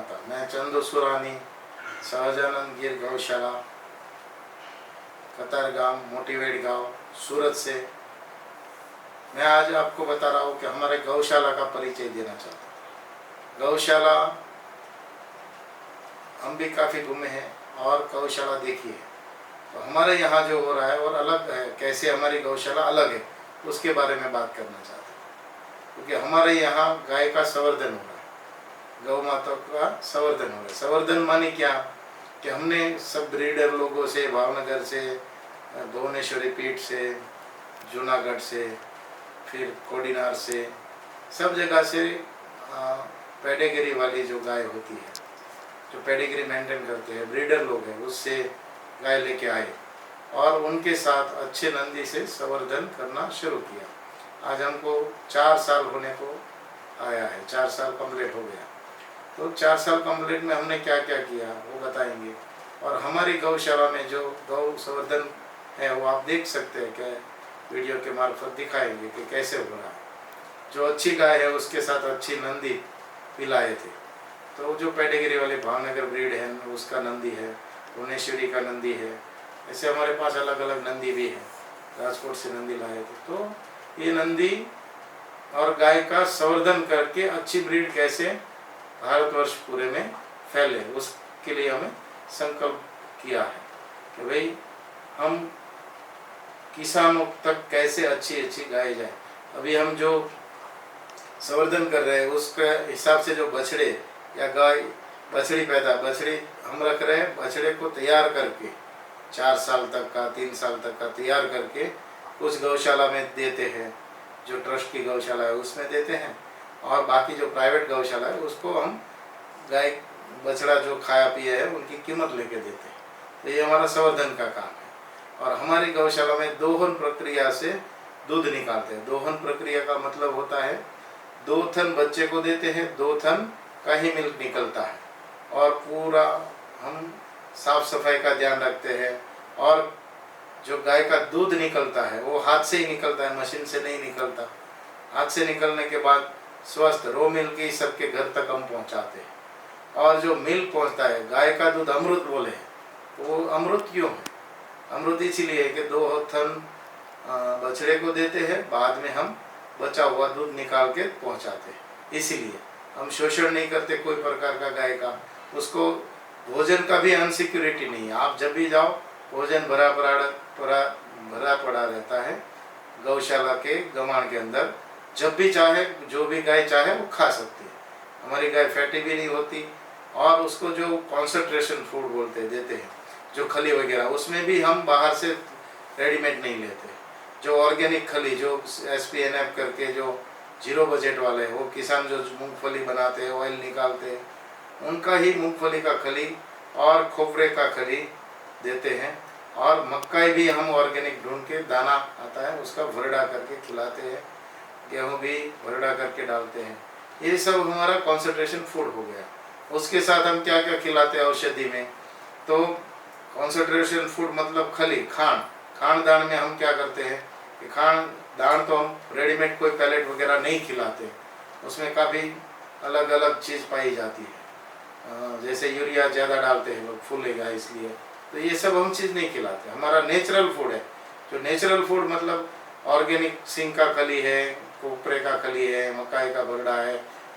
माता। मैं चंदू सुरानी, सहजानंद गिर गौशाला, कतारगाम, मोटीवेट गांव, सूरत से मैं आज आपको बता रहा हूँ कि हमारे गौशाला का परिचय देना चाहता हूँ। गौशाला हम भी काफ़ी घूमे हैं और गौशाला देखी है, तो हमारे यहाँ जो हो रहा है और अलग है, कैसे हमारी गौशाला अलग है उसके बारे में बात करना चाहता हूँ। क्योंकि हमारे यहाँ गाय का संवर्धन हो रहा है, गौ माता का संवर्धन हो रहा है। संवर्धन माने क्या कि हमने सब ब्रीडर लोगों से, भावनगर से, भुवनेश्वरी पीठ से, जूनागढ़ से, फिर कोडिनार से, सब जगह से पेडिग्री वाली जो गाय होती है, जो पेडिग्री मेंटेन करते हैं, ब्रीडर लोग हैं, उससे गाय लेके आए और उनके साथ अच्छे नंदी से संवर्धन करना शुरू किया। आज हमको 4 साल होने को आया है, 4 साल कंप्लीट हो गया। तो 4 साल कंप्लीट में हमने क्या क्या किया वो बताएंगे। और हमारी गौशाला में जो गौ संवर्धन है वो आप देख सकते हैं, क्या वीडियो के मार्फत दिखाएंगे कि कैसे हो रहा है। जो अच्छी गाय है उसके साथ अच्छी नंदी पिलाए थे, तो जो पेडिग्री वाले भावनगर ब्रीड है उसका नंदी है, भुवनेश्वरी का नंदी है, ऐसे हमारे पास अलग अलग नंदी भी है। राजकोट से नंदी लाए थे, तो ये नंदी और गाय का संवर्धन करके अच्छी ब्रीड कैसे भारतवर्ष पूरे में फैले, उसके लिए हमें संकल्प किया है कि भाई हम किसानों तक कैसे अच्छी अच्छी गाय जाए। अभी हम जो संवर्धन कर रहे हैं उसके हिसाब से जो बछड़े या गाय बछड़ी बछड़ी हम रख रहे हैं, बछड़े को तैयार करके 4 साल तक का, 3 साल तक का तैयार करके कुछ गौशाला में देते हैं, जो ट्रस्ट की गौशाला है उसमें देते हैं, और बाकी जो प्राइवेट गौशाला है उसको हम गाय बछड़ा जो खाया पिया है उनकी कीमत लेके देते हैं। तो ये हमारा संवर्धन का काम है। और हमारी गौशाला में दोहन प्रक्रिया से दूध निकालते हैं। दोहन प्रक्रिया का मतलब होता है 2 थन बच्चे को देते हैं, 2 थन का ही मिल्क निकलता है, और पूरा हम साफ सफाई का ध्यान रखते हैं। और जो गाय का दूध निकलता है वो हाथ से ही निकलता है, मशीन से नहीं निकलता। हाथ से निकलने के बाद स्वस्थ रो मिल्क ही सबके घर तक हम पहुंचाते हैं। और जो मिल्क पहुंचता है, गाय का दूध अमृत बोले, वो अमृत क्यों है? अमृत इसीलिए है कि 2 थन बछड़े को देते हैं, बाद में हम बचा हुआ दूध निकाल के पहुंचाते हैं। इसीलिए हम शोषण नहीं करते कोई प्रकार का गाय का। उसको भोजन का भी अनसिक्योरिटी नहीं है। आप जब भी जाओ भोजन भरा पड़ा रहता है गौशाला के गमाण के अंदर। जब भी चाहे, जो भी गाय चाहे वो खा सकती है। हमारी गाय फैटी भी नहीं होती। और उसको जो कॉन्सेंट्रेशन फूड बोलते हैं, देते हैं, जो खली वगैरह, उसमें भी हम बाहर से रेडीमेड नहीं लेते। जो ऑर्गेनिक खली, जो SPNF करके जो 0 बजट वाले, वो किसान जो मूंगफली बनाते हैं, ऑयल निकालते हैं, उनका ही मूंगफली का खली और खोपरे का खली देते हैं। और मक्काई भी हम ऑर्गेनिक ढूंढ के, दाना आता है उसका भरडा करके खिलाते हैं, गेहूँ भी भरडा करके डालते हैं। ये सब हमारा कॉन्सेंट्रेशन फूड हो गया। उसके साथ हम क्या क्या खिलाते हैं औषधि में, तो कॉन्सेंट्रेशन फूड मतलब खली, खांड दान में हम क्या करते हैं कि खांड दान तो हम रेडीमेड कोई पैलेट वगैरह नहीं खिलाते, उसमें काफ़ी अलग अलग चीज़ पाई जाती है। जैसे यूरिया ज़्यादा डालते हैं लोग, फूलेगा इसलिए, तो ये सब हम चीज़ नहीं खिलाते। हमारा नेचुरल फूड है। जो नेचुरल फूड मतलब ऑर्गेनिक सिंग का खली है, कोपरे का खली है, मकाई का भरडा है,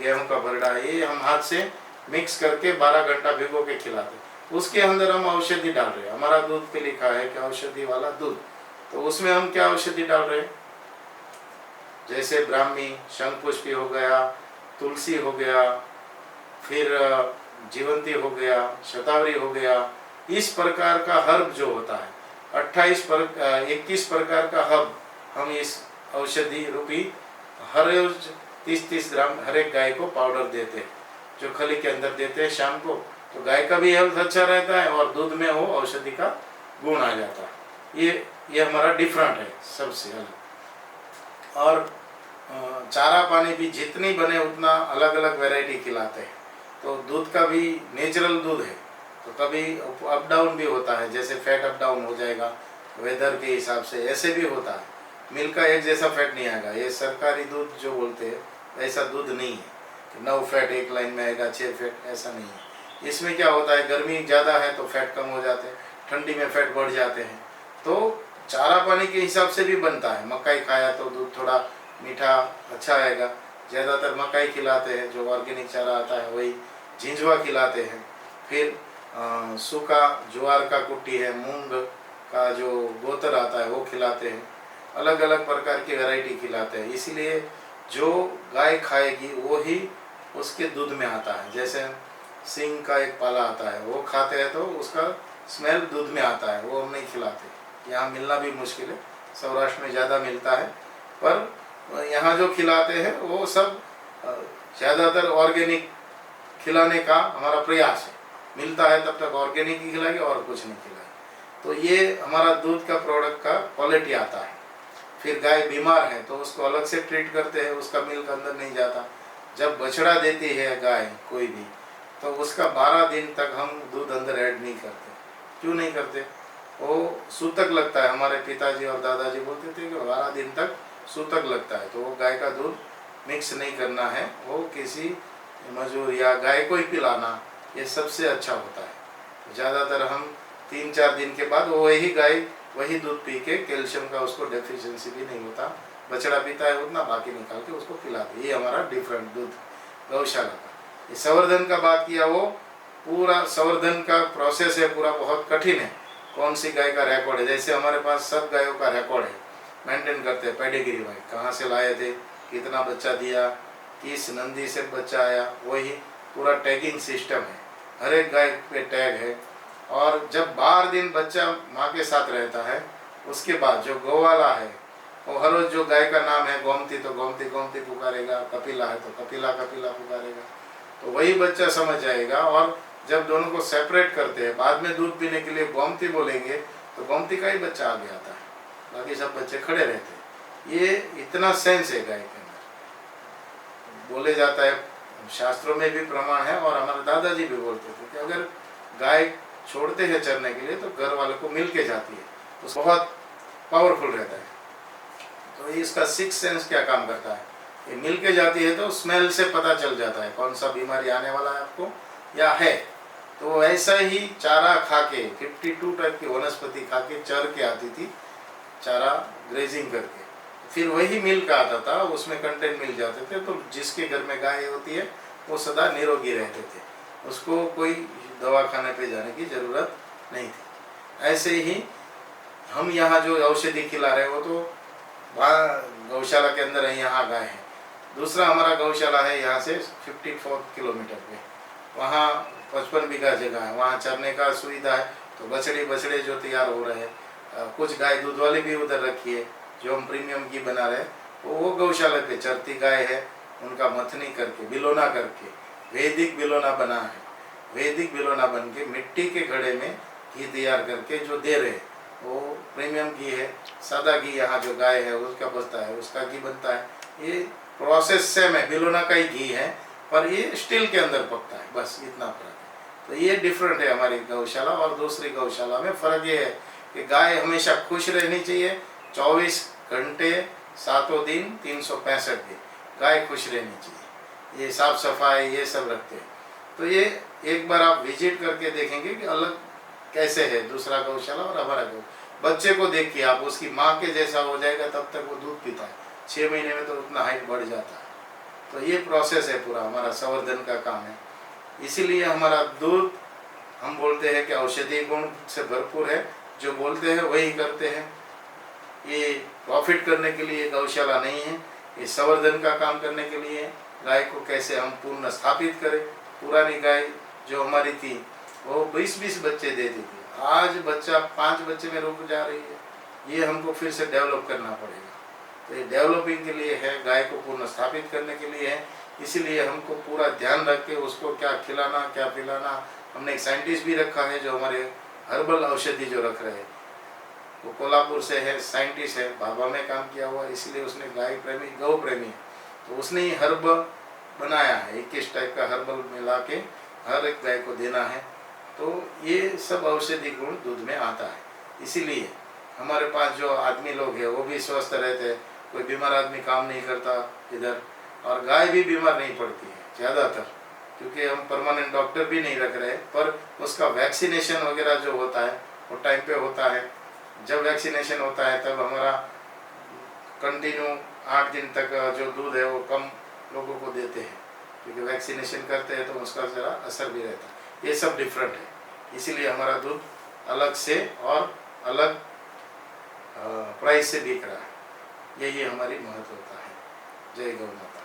गेहूँ का भरडा है, ये हम हाथ से मिक्स करके 12 घंटा भिगो के खिलाते हैं। उसके अंदर हम औषधि डाल रहे हैं। हमारा दूध पे लिखा है कि औषधि वाला दूध, तो उसमें हम क्या औषधि डाल रहे हैं, जैसे ब्राह्मी, शंखपुष्पी हो गया, तुलसी हो गया, फिर जीवंती हो गया, शतावरी हो गया। इस प्रकार का हर्ब जो होता है, 21 प्रकार का हर्ब हम इस औषधि रूपी हर रोज 30-30 ग्राम हर एक गाय को पाउडर देते हैं, जो खली के अंदर देते हैं शाम को। तो गाय का भी हेल्थ अच्छा रहता है और दूध में वो औषधि का गुण आ जाता है। ये हमारा डिफरेंट है सबसे अलग। और चारा पानी भी जितनी बने उतना अलग अलग वैरायटी खिलाते हैं। तो दूध का भी नेचुरल दूध है, तो कभी अप डाउन भी होता है, जैसे फैट अप डाउन हो जाएगा वेदर के हिसाब से, ऐसे भी होता है। मिल्क का एक जैसा फैट नहीं आएगा। ये सरकारी दूध जो बोलते हैं वैसा दूध नहीं है, कि 9 फैट एक लाइन में आएगा, 6 फैट, ऐसा नहीं है। इसमें क्या होता है, गर्मी ज़्यादा है तो फैट कम हो जाते हैं, ठंडी में फैट बढ़ जाते हैं। तो चारा पानी के हिसाब से भी बनता है। मकाई खाया तो दूध थोड़ा मीठा अच्छा आएगा। ज़्यादातर मकाई खिलाते हैं, जो ऑर्गेनिक चारा आता है वही। झिंझुआ खिलाते हैं, फिर सूखा ज्वार का कुट्टी है, मूंग का जो गोतर आता है वो खिलाते हैं। अलग अलग प्रकार की वैरायटी खिलाते हैं। इसीलिए जो गाय खाएगी वो ही उसके दूध में आता है। जैसे सिंग का एक पाला आता है, वो खाते हैं तो उसका स्मेल दूध में आता है, वो हम नहीं खिलाते। यहाँ मिलना भी मुश्किल है, सौराष्ट्र में ज़्यादा मिलता है, पर यहाँ जो खिलाते हैं वो सब ज़्यादातर ऑर्गेनिक खिलाने का हमारा प्रयास है। मिलता है तब तक ऑर्गेनिक ही खिलाएंगे और कुछ नहीं खिलाएंगे। तो ये हमारा दूध का प्रोडक्ट का क्वालिटी आता है। फिर गाय बीमार है तो उसको अलग से ट्रीट करते हैं, उसका मिल्क अंदर नहीं जाता। जब बछड़ा देती है गाय कोई भी, तो उसका 12 दिन तक हम दूध अंदर ऐड नहीं करते। क्यों नहीं करते? वो सूतक लगता है। हमारे पिताजी और दादाजी बोलते थे कि 12 दिन तक सूतक लगता है, तो वो गाय का दूध मिक्स नहीं करना है, वो किसी मजूर या गाय को ही पिलाना, ये सबसे अच्छा होता है। ज़्यादातर हम 3-4 दिन के बाद वही गाय वही दूध पी के, कैल्शियम का उसको डेफिशिएंसी भी नहीं होता, बछड़ा पीता है उतना, बाकी निकाल के उसको पिलाते। ये हमारा डिफरेंट दूध गौशाला का। ये संवर्धन का बात किया, वो पूरा संवर्धन का प्रोसेस है, पूरा बहुत कठिन है। कौन सी गाय का रिकॉर्ड है, जैसे हमारे पास सब गायों का रिकॉर्ड है, मेंटेन करते हैं। पेडिग्री भाई कहाँ से लाए थे, कितना बच्चा दिया, किस नंदी से बच्चा आया, वही पूरा टैगिंग सिस्टम है। हर एक गाय पे टैग है। और जब 12 दिन बच्चा माँ के साथ रहता है, उसके बाद जो गौवाला है वो हर रोज जो गाय का नाम है गोमती, तो गोमती गोमती पुकारेगा, कपिला है तो कपिला कपिला पुकारेगा, तो वही बच्चा समझ जाएगा। और जब दोनों को सेपरेट करते हैं, बाद में दूध पीने के लिए गोमती बोलेंगे तो गोमती का ही बच्चा आगे आता है, बाकी सब बच्चे खड़े रहते हैं। ये इतना सेंस है गाय के अंदर। बोले जाता है, शास्त्रों में भी प्रमाण है, और हमारे दादाजी भी बोलते थे कि अगर गाय छोड़ते हैं चरने के लिए तो घर वाले को मिल के जाती है, तो बहुत पावरफुल रहता है। तो इसका 6 सेंस क्या काम करता है, ये मिल के जाती है तो स्मेल से पता चल जाता है कौन सा बीमारी आने वाला है आपको या है। तो ऐसा ही चारा खा के, 52 टाइप की वनस्पति खा के चर के आती थी, चारा ग्रेजिंग करके, फिर वही मिल्क आता था, उसमें कंटेंट मिल जाते थे। तो जिसके घर में गाय होती है वो सदा निरोगी रहते थे, उसको कोई दवा खाने पे जाने की ज़रूरत नहीं थी। ऐसे ही हम यहाँ जो औषधि खिला रहे हैं वो तो वहाँ गौशाला के अंदर है, यहाँ गाय है। दूसरा हमारा गौशाला है यहाँ से 54 किलोमीटर पे, वहाँ 55 बीघा जगह है, वहाँ चरने का सुविधा है। तो बछड़े जो तैयार हो रहे हैं, कुछ गाय दूध वाली भी उधर रखी है जो हम प्रीमियम की बना रहे हैं, वो गौशाला पे चरती गाय है। उनका मथनी करके, बिलोना करके, वैदिक बिलोना बना है। वैदिक बिलोना बन के मिट्टी के घड़े में घी तैयार करके जो दे रहे, वो प्रीमियम घी है। सादा घी यहाँ जो गाय है उसका बचता है, उसका घी बनता है। ये प्रोसेस सेम है, बिलोना का ही घी है, पर ये स्टील के अंदर पकता है, बस इतना फर्क है। तो ये डिफरेंट है हमारी गौशाला और दूसरी गौशाला में। फ़र्क ये है कि गाय हमेशा खुश रहनी चाहिए, 24 घंटे 7 दिन 365 दिन गाय खुश रहनी चाहिए। ये साफ सफाई ये सब रखते हैं। तो ये एक बार आप विजिट करके देखेंगे कि अलग कैसे है दूसरा गौशाला और हमारा गौ। बच्चे को देखिए आप, उसकी माँ के जैसा हो जाएगा तब तक वो दूध पीता है, 6 महीने में तो उतना हाइट बढ़ जाता है। तो ये प्रोसेस है पूरा हमारा संवर्धन का काम है। इसीलिए हमारा दूध हम बोलते हैं कि औषधीय गुण से भरपूर है। जो बोलते हैं वही करते हैं। ये प्रॉफिट करने के लिए गौशाला नहीं है, ये संवर्धन का काम करने के लिए। गाय को कैसे हम पूर्ण स्थापित करें। पुरानी गाय जो हमारी थी वो 20-20 बच्चे देती थी, आज बच्चा 5 बच्चे में रुक जा रही है। ये हमको फिर से डेवलप करना पड़ेगा। तो ये डेवलपिंग के लिए है, गाय को पूर्ण स्थापित करने के लिए है। इसीलिए हमको पूरा ध्यान रख के उसको क्या खिलाना क्या पिलाना। हमने एक साइंटिस्ट भी रखा है जो हमारे हर्बल औषधि जो रख रहे हैं, वो कोल्हापुर से है, साइंटिस्ट है, बाबा में काम किया हुआ, इसलिए उसने गाय प्रेमी गौ प्रेमी है, तो उसने ही हर्ब बनाया है। 21 टाइप का हर्बल मिला के हर एक गाय को देना है। तो ये सब औषधि गुण दूध में आता है। इसीलिए हमारे पास जो आदमी लोग हैं वो भी स्वस्थ रहते हैं, कोई बीमार आदमी काम नहीं करता इधर, और गाय भी बीमार नहीं पड़ती है। ज़्यादातर, क्योंकि हम परमानेंट डॉक्टर भी नहीं रख रहे, पर उसका वैक्सीनेशन वगैरह जो होता है वो टाइम पे होता है। जब वैक्सीनेशन होता है तब हमारा कंटिन्यू 8 दिन तक जो दूध है वो कम लोगों को देते हैं, क्योंकि वैक्सीनेशन करते हैं तो उसका ज़रा असर भी रहता है। ये सब डिफरेंट है, इसीलिए हमारा दूध अलग से और अलग प्राइस से बिक रहा है। यही हमारी महत्वता है। जय गौ माता।